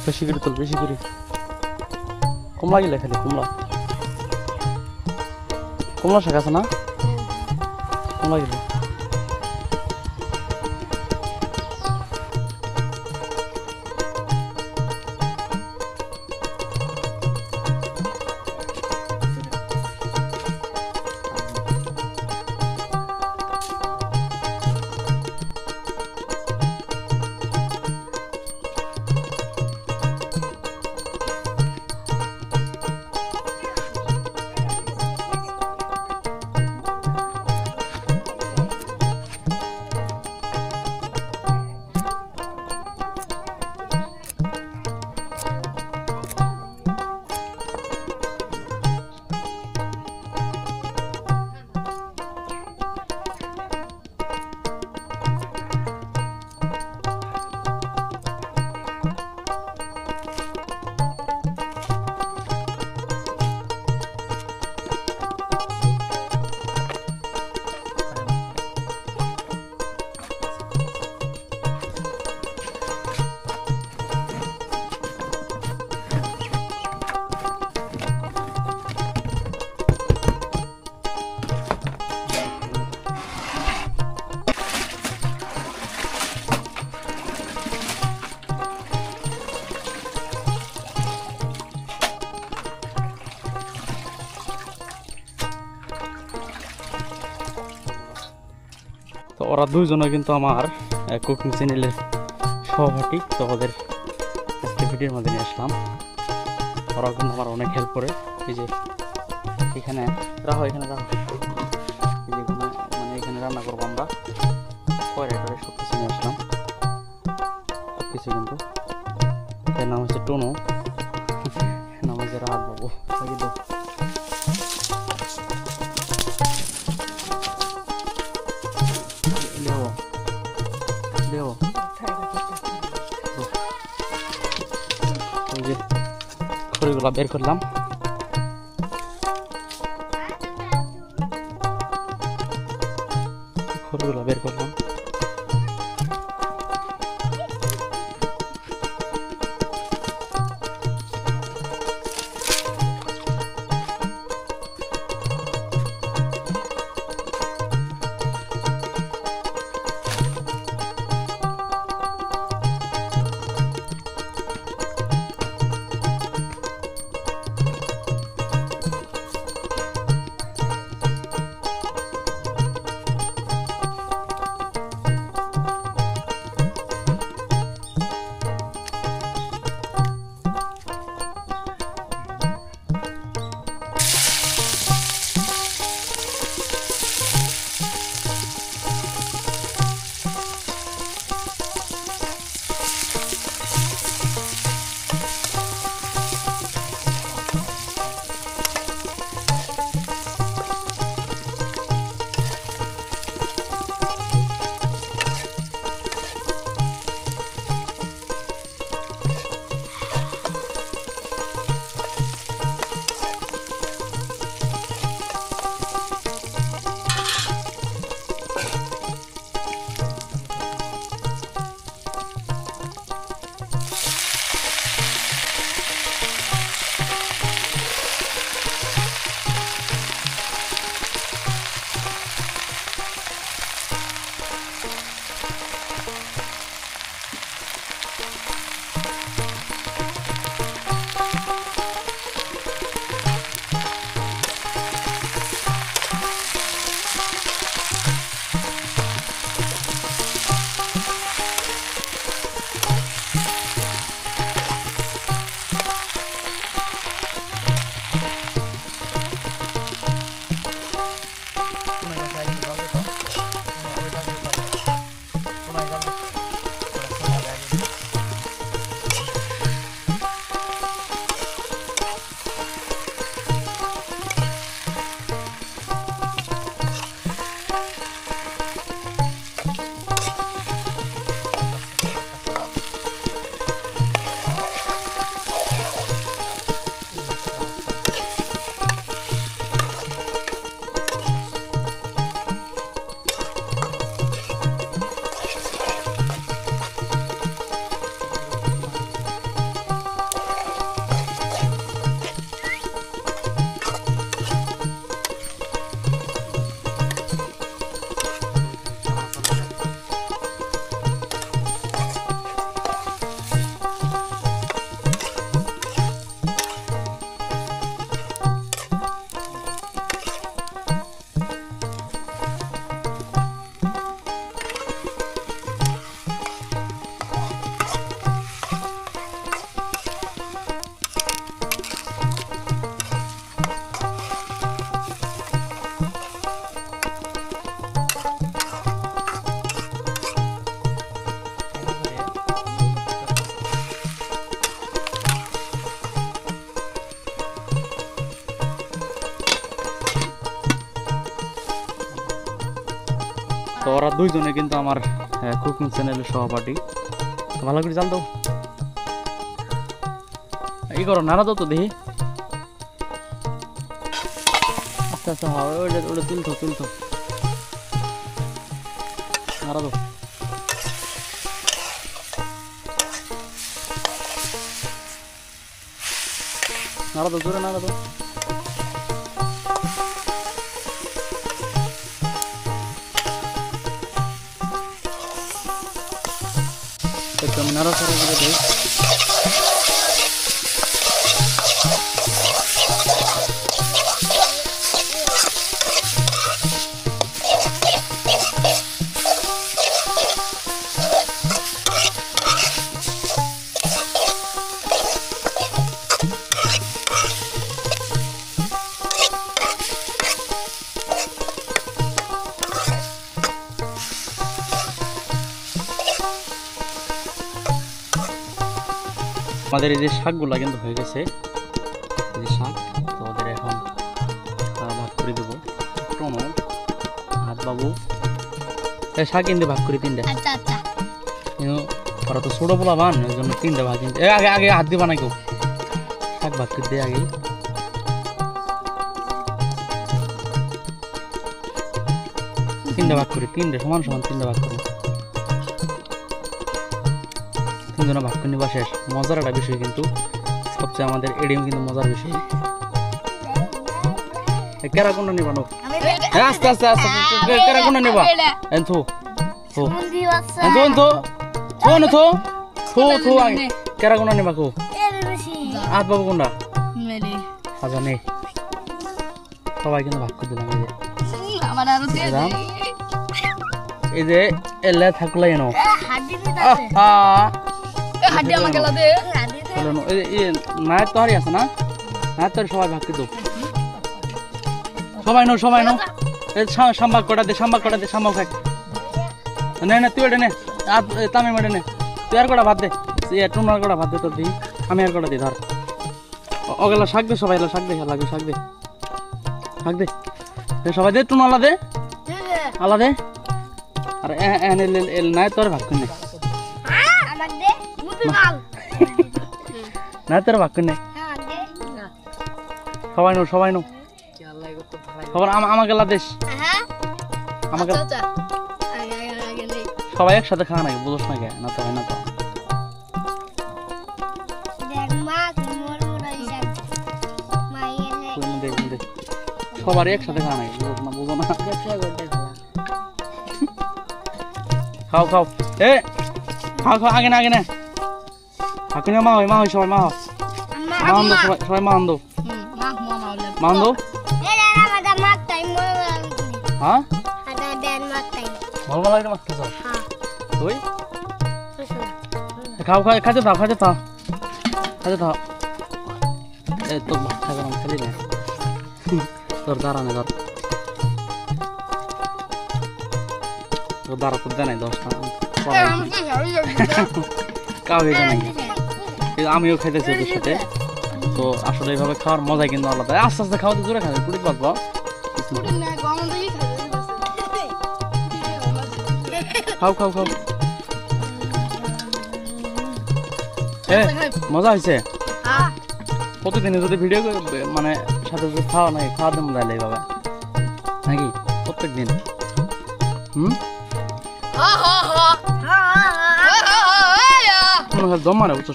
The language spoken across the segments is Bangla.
বেশি করে তোল, বেশি করে। কমলা গেলে খালি কমলা, কমলা শাক আছে না? কমলা গেলে তো ওরা দুইজনে কিন্তু আমার কুকিং চ্যানেলের সহপাঠী। তো ওদের আজকে ভিডিওর মধ্যে নিয়ে আসলাম। ওরা কিন্তু আমার অনেক হেল্প করে। এই যে এখানে রাখো, এখানে রাখো, মানে এখানে রান্না করবো আমরা। কয়টা সব কিছু নিয়ে আসলাম, সব কিছু কিন্তু। এর নাম হচ্ছে টুনু, নাম হচ্ছে রাহাত বাবু। কিন্তু খড়িগুলা বের করলাম। খড়িগুলা বের করলাম। তো ওরা দুইজনে কিন্তু আমার কুকিং চ্যানেলের সহপাঠী। ভালো করে জাল দাও, এই করো নাড়া দাও তো দেখি। আচ্ছা আচ্ছা, হ্যাঁ ওটা ওটা তুলতো তুলতো, নাড়া দাও। নাড়া দাও, জোরে নাড়া দাও। একটু আমি নাড়াচাড়া করে দিই। আমাদের এই যে শাকগুলা কিন্তু হয়ে গেছে, এই যে শাক, তো ওদের এখন ভাগ করে দেবো। টনো হাত বাবু শাক কিনতে ভাগ করে তিনটে, কিন্তু ওরা তো ছোটো পোলা বান, ওই জন্য তিনটে ভাগ কিনতে। আগে আগে হাত দিবা না কেউ, শাক ভাগ করে দিয়ে আগে। তিনটে ভাগ করি, তিনটে সমান সমান তিনটে ভাগ করি, তিনজনে ভাগ করে নিবা শেষ। মজার একটা বিষয় কিন্তু সবচেয়ে আমাদের এডিএম কিন্তু মজার বিষয়। কেরা কোনটা নিবা নো? আস্তে আস্তে আস্তে, কেরা কোনটা নিবা? এনথু থু এনথু এনথু থু না থু থু থু আগে কেরা কোনটা নিবা কো? আত বাবু কোনটা? আচ্ছা নে, সবাই কিন্তু ভাগ করে দিলাম। এই যে এলে থাকলাই এনো নায়ের তহারি আছে না, নায়ের তহারি সবাই ভাগ করে দাও। সবাই নো সবাই নো, সাম্বাক কটা দে, সাম্বাক কটা দে, সাম্বাক খাই। নে নে তুই ওটা নে, তামি মেটে নে, তুই আর কটা ভাত দে, টুনার কটা ভাত দে তোর দিই, আমি আর কটা দিই ধর। ওগুলা শাক দে, সবাই শাক দে, লাগবে শাক দে, শাক দে সবাই দে, টুন আলাদে আলাদে। আর এল নাই তোর ভাগ করে নে, না তোর ভাগ করে নে, সবাই নো সবাই নো, সবার আমাকে লাদেশ, আমাকে সবাই একসাথে খাওয়া নাকি বুঝোস না কে? না তো হয় না তো, সবারই একসাথে খাওয়া নাকি বুঝোস না? বুঝো না, খাও খাও, এ খাও খাও, আগে না আগে না, আগে না, মা হয় সবাই মা আনন্দ, সবাই মা আনন্দ, মা আনন্দ। হ্যাঁ ভালো লাগে মাছ তুই খাও খাও, খাইতে থাও খাইতে থাও খাইতে থাও। এ তো খাইতে খেলি না তোর দাঁড়ানে ধর, তোর দাঁড়া তো দেয় নাই 10টা কাউ এটা নাই, আমিও খাইতেছি ওদের সাথে। তো আসলে এইভাবে খাওয়ার মজা কিন্তু আলাদা। আস্তে আস্তে খাওয়াতে জোরে খাবে, কুড়ি পারবো খাও খাও খাও। এ মজা হয়েছে, প্রতিদিনে যদি ভিডিও মানে সাথে যদি খাওয়া নাই, খাওয়া দেবো তাহলে এইভাবে নাকি প্রত্যেক দিন? দম মারে বুঝছো,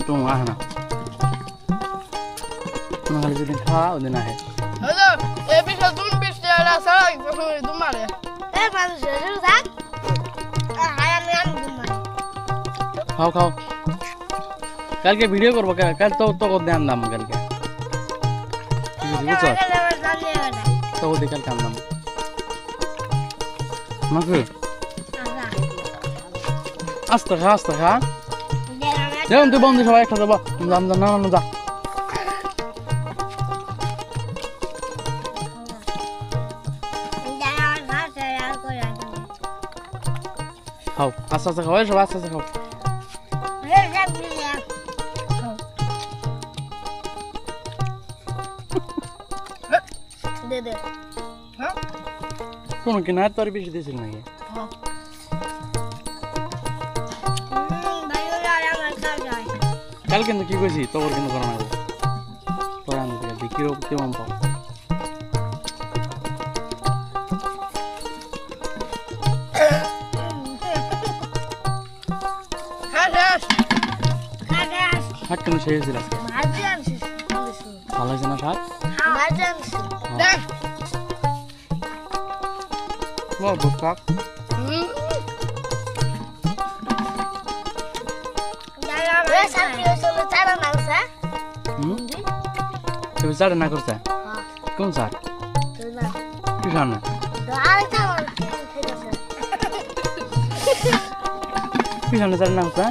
তুমি আহে না, তুমি খালি যেদিন খাওয়া ওদিন আহে। খাও খাও, কালকে ভিডিও করবো, কাল তো তো ধ্যান দাম, কালকে বুঝছো তো কালকে আনলাম নাকি। আস্তে খা আস্তে খা, দেখুন তুই বন্ধু সবাই একটা দেবো, না না যা খাও, আস্তে আস্তে খাও সবাই, আস্তে আস্তে খাও। কোনো কি না তোর বেশি দিয়েছিল নাকি? কাল কিন্তু কি কইছি তোর কিন্তু করা নাই তোর আমি দেখি রো কেমন পাও শাক কেন শেষ দিল ভালো হয়েছে না শাক শাক তুমি চাটা না করছে কোন শাক কি সামনে কি সামনে চাটা না করছে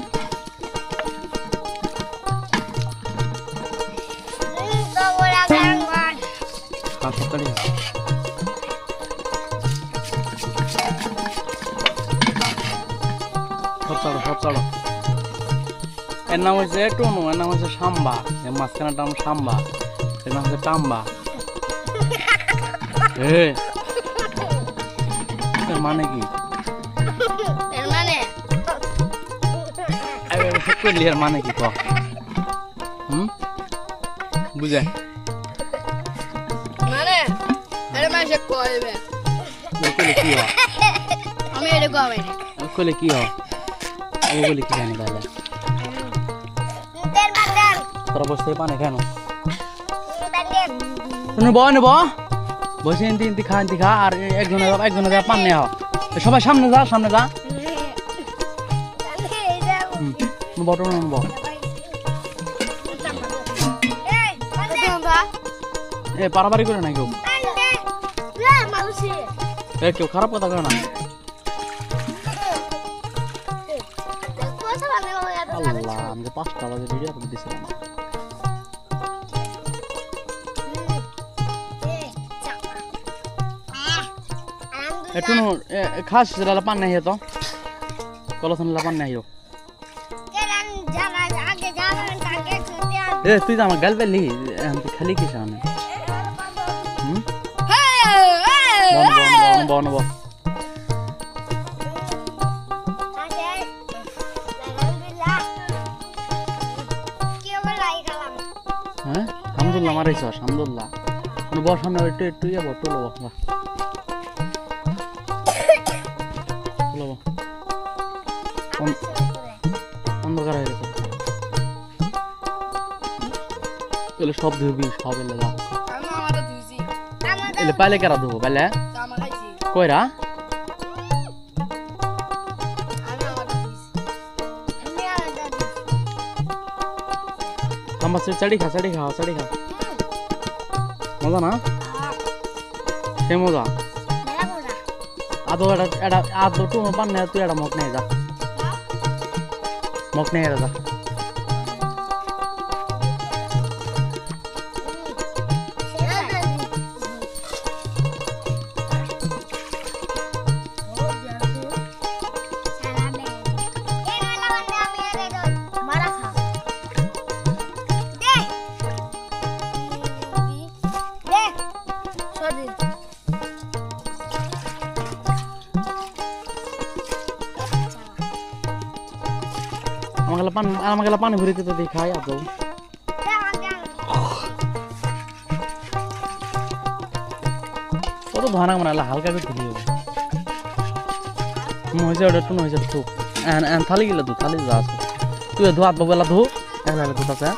এর নাম হচ্ছে টুনু এর নাম হচ্ছে সাম্বা এর মাঝখানে নাম সাম্বা এর নাম হচ্ছে টাম্বা এর মানে কি এর মানে কি ক বুঝে কি হয় কইলে কি হয় বলে কি জানি তাহলে তোরা বসতে পানে কেন নেব বসে ইন্তি খা আর একজনে পান নেওয়া সবাই সামনে যা বটন নেব পারাবারি করে না কেউ খারাপ কথা করে না আল্লাহ আমি 5টা বাজে ভিডিও আপলোড দিছিলাম একটু খাস যেটা পান নাই তো কলসন পান নাই তুই তো আমার গাল পেলি খালি কি সামনে বনব হ্যাঁ আলহামদুলিল্লাহ মারাইছ আলহামদুলিল্লাহ বস সামনে একটু যাবো একটু লব অন্ধকার হয়ে গেছে এলে সব ধুবি সব এলে পাইলে কেরা ধুবো পাইলে কইরা আমার চাড়ি খা মজা না সে মজা আদো টু পান না তুই এটা মক নিয়ে যা আমাকে পানি ভরিতে তো দেখাই আদৌ কত ধোয়া না মানে হালকা করে ধুলি হয়েছে ওটা টুন হয়েছে তো থালি গেলে তো থালি যা আছে তুই ধোয়া বেলা ধো একলা ধুত আছে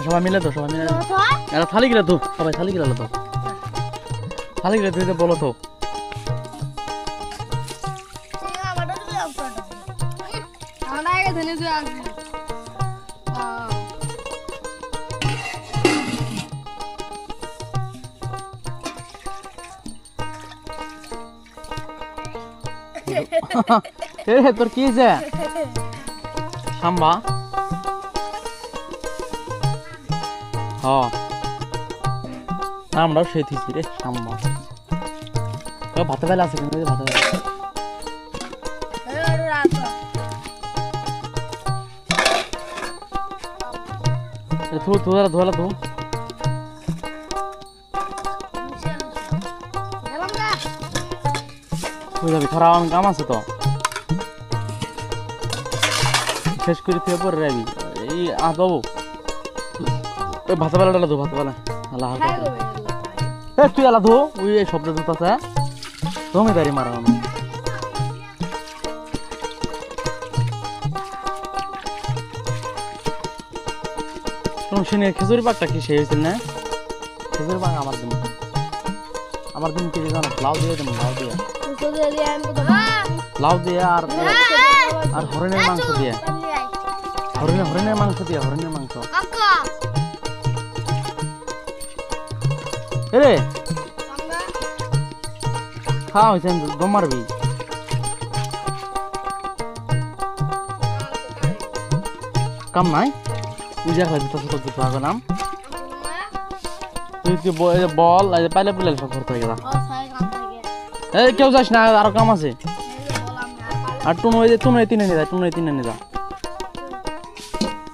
সবাই মিলে এটা থালি গেলে ধো সবাই থালি গেলে ধুইতে বলো তো তোর কি যে সাম্বা আমরাও সে থিছি রে সাম্বা ভাতে বেলা আছে কিন্তু ভাতে বেলা ধোলা ধো কই যাবি খারাপ আমি কাম আছে তো শেষ করে তুই পরে যাবি এই বাবু ওই ভাতা বেলা ডালা দো ভাতা বেলা আল্লাহ তুই আলা ধো ওই শব্দ দুটো আছে তুমি দাঁড়িয়ে মারা আমি শুনে খেজুরি পাকটা কি সে হয়েছিল না খেজুরি পাক আমার দিন কি জানো লাউ দিয়ে দেবো লাউ দিয়ে আর হরিণের মাংস দিয়ে হরিণের মাংস দিয়ে হরিণের মাংস রে খাওয়া হয়েছে দম মারবি কাম নাই উজা খাই দুটো ছোট দুটো আগে নাম তুই কি বল পাইলে পুলে সব করতে গেলা এই কেউ যাস না আরো কাম আছে আর টুনু তিনে নিয়ে যা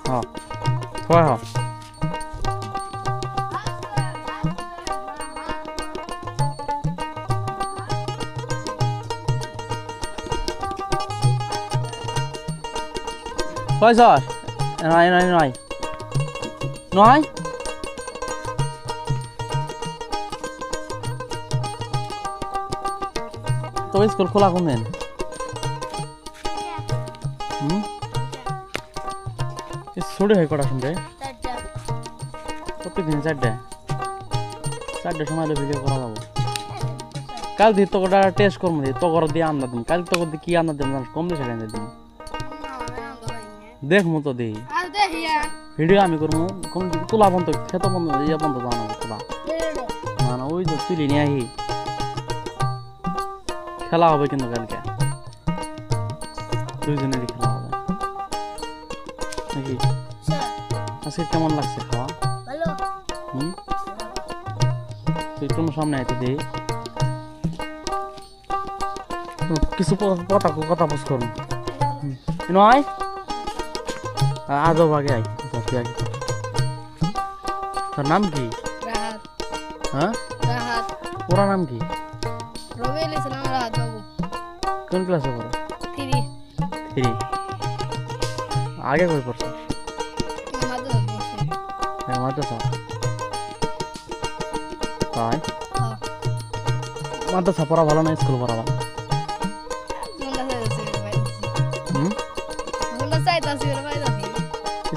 হ্যাঁ হয় হ্যাঁ কয় স্যার নয় তো স্কুল খোলা কোন দিন ছুটি হয় কটা শুনতে প্রত্যেকদিন 4টার সময় ভিডিও করা যাবো কাল দিয়ে তোকে টেস্ট করবো তোর দিয়ে আন্দাজ দিন কাল তোকে দিয়ে কি আন্দাজ দেবেন কম দিয়ে সেখানে দিন দেখবো তো দেখি ভিডিও আমি করবো কোন তোলা বন্ধ খেতে বন্ধ ইয়ে বন্ধ জানা তোলা না ওই যে তুলি নিয়ে আহি খেলা হবে কিন্তু কালকে দুইজনেরই খেলা হবে নাকি আজকে কেমন লাগছে খাওয়া তুই তোমার সামনে আইতে দে কিছু কথা পোস্ট করুন নয় আজও আগে আই তোর নাম কি হ্যাঁ পুরা নাম কি কোন ক্লাসে পড়ো 3 আগে কই পড়ছিস মাদ্রাসা তাই মাদ্রাসা পড়া ভালো না স্কুল পড়া ভালো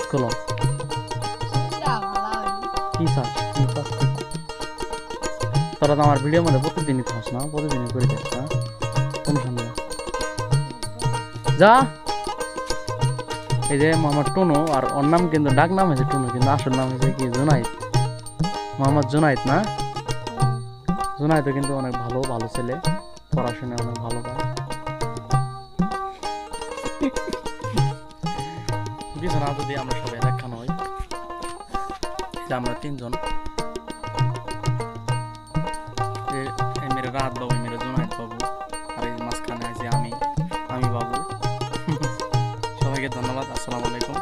স্কুল কি স্যার তোরা তো আমার ভিডিও মধ্যে প্রতিদিনই থাস না প্রতিদিনই করে দেখ না কোনো সময় যা এই যে মোহাম্মদ টুনু আর ওর নাম কিন্তু ডাক নাম হয়েছে টুনু কিন্তু আসল নাম হয়েছে কি জুনাইদ মোহাম্মদ জুনাইদ না জুনাইদও কিন্তু অনেক ভালো ছেলে পড়াশোনা অনেক ভালো পায় কিছু না যদি আমরা সবাই দেখানো হয় আমরা 3 জন মেরে রাত বাবু মেরে জুনাইদ বাবু আর এই মাঝখানে আছে আমি বাবু সবাইকে ধন্যবাদ আসসালামু আলাইকুম